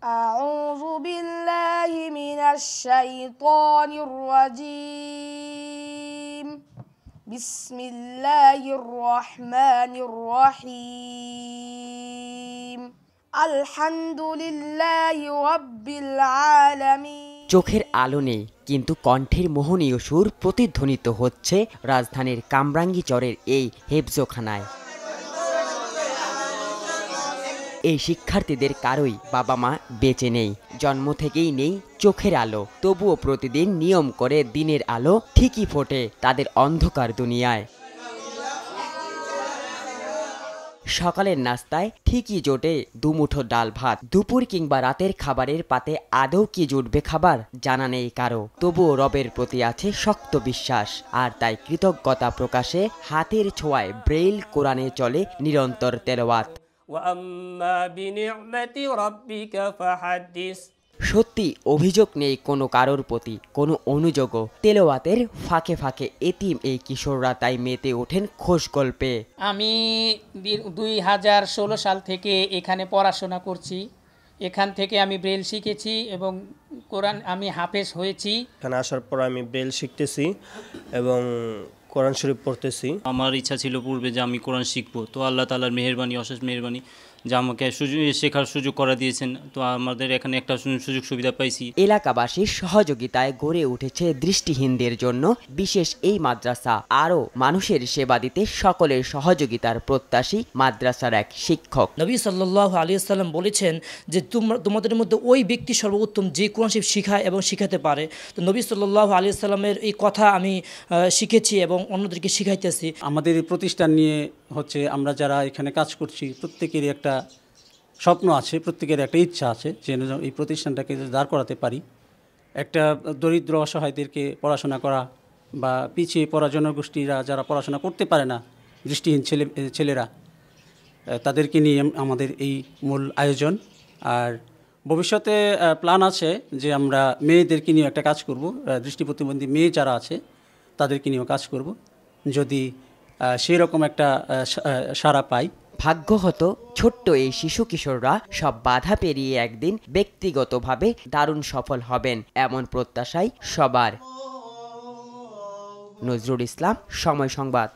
أعوذ بالله من الشيطان الرجيم بسم الله الرحمن الرحيم الحمد لله رب العالمين। চোখের আলো নেই, কিন্তু কণ্ঠের মোহনীয় সুর প্রতিধ্বনিত হচ্ছে রাজধানীর কামরাঙ্গীচরের এই হেফজোখানায়। এই শিক্ষার্থীদের কারোই বাবা মা বেঁচে নেই, জন্ম থেকেই নেই চোখের আলো। তবুও প্রতিদিন নিয়ম করে দিনের আলো ঠিকই ফোটে তাদের অন্ধকার দুনিয়ায়। সকালের নাস্তায় ঠিকই জোটে দুমুঠো ডাল ভাত, দুপুর কিংবা রাতের খাবারের পাতে আদৌ কি জুটবে খাবার জানা নেই কারো। তবুও রবের প্রতি আছে শক্ত বিশ্বাস, আর তাই কৃতজ্ঞতা প্রকাশে হাতের ছোঁয়ায় ব্রেইল কোরআনে চলে নিরন্তর তেলাওয়াত। সত্যি অভিযোগ নেই কোনো কারোর প্রতি, কোনো অনুযোগও। তেলাওয়াতের ফাঁকে ফাঁকে এতিম এই কিশোররা তাই মেতে ওঠেন খোশ গল্পে। আমি 2016 সাল থেকে এখানে পড়াশোনা করছি। এখান থেকে আমি ব্রেল শিখেছি এবং কোরআন আমি হাফেজ হয়েছি। এখানে আসার পর আমি ব্রেল শিখতেছি এবং কোরআন শরীফ পড়তেছি। আমার ইচ্ছা ছিল পূর্বে যে আমি কোরআন শিখবো, তো আল্লাহ তাআলার মেহেরবানি, অশেষ মেহেরবানি যে আমাকে শেখার সুযোগ করে দিয়েছেন। তো আমাদের এখানে একটা সুযোগ সুবিধা পাইছি। এলাকাবাসীর সহযোগিতায় গড়ে উঠেছে দৃষ্টিহীনদের জন্য বিশেষ এই মাদ্রাসা। আরও মানুষের সেবা দিতে সকলের সহযোগিতার প্রত্যাশী মাদ্রাসার এক শিক্ষক। নবী সাল্লাল্লাহু আলাইহি ওয়াসাল্লাম বলেছেন যে তোমাদের মধ্যে ওই ব্যক্তি সর্বোত্তম যে কোরআন শরীফ শিখায় এবং শিখাতে পারে। তো নবী সাল্লাল্লাহু আলাইহি ওয়াসাল্লামের এই কথা আমি শিখেছি এবং অন্যদেরকে শিখাইতেছি। আমাদের এই প্রতিষ্ঠান নিয়ে হচ্ছে আমরা যারা এখানে কাজ করছি প্রত্যেকেরই একটা স্বপ্ন আছে, প্রত্যেকের একটা ইচ্ছা আছে যে এই প্রতিষ্ঠানটাকে দাঁড় করাতে পারি। একটা দরিদ্র অসহায়দেরকে পড়াশোনা করা বা পিছিয়ে পড়া জনগোষ্ঠীরা যারা পড়াশোনা করতে পারে না, দৃষ্টিহীন ছেলেরা, তাদেরকে নিয়ে আমাদের এই মূল আয়োজন। আর ভবিষ্যতে প্ল্যান আছে যে আমরা মেয়েদেরকে নিয়ে একটা কাজ করব, দৃষ্টি প্রতিবন্ধী মেয়ে যারা আছে তাদেরকে নিয়েও কাজ করব, যদি সেই রকম একটা সাড়া পাই। ভাগ্য হতো ছোট্ট এই শিশু কিশোররা সব বাধা পেরিয়ে একদিন ব্যক্তিগতভাবে দারুণ সফল হবেন, এমন প্রত্যাশাই সবার। নজরুল ইসলাম, সময় সংবাদ।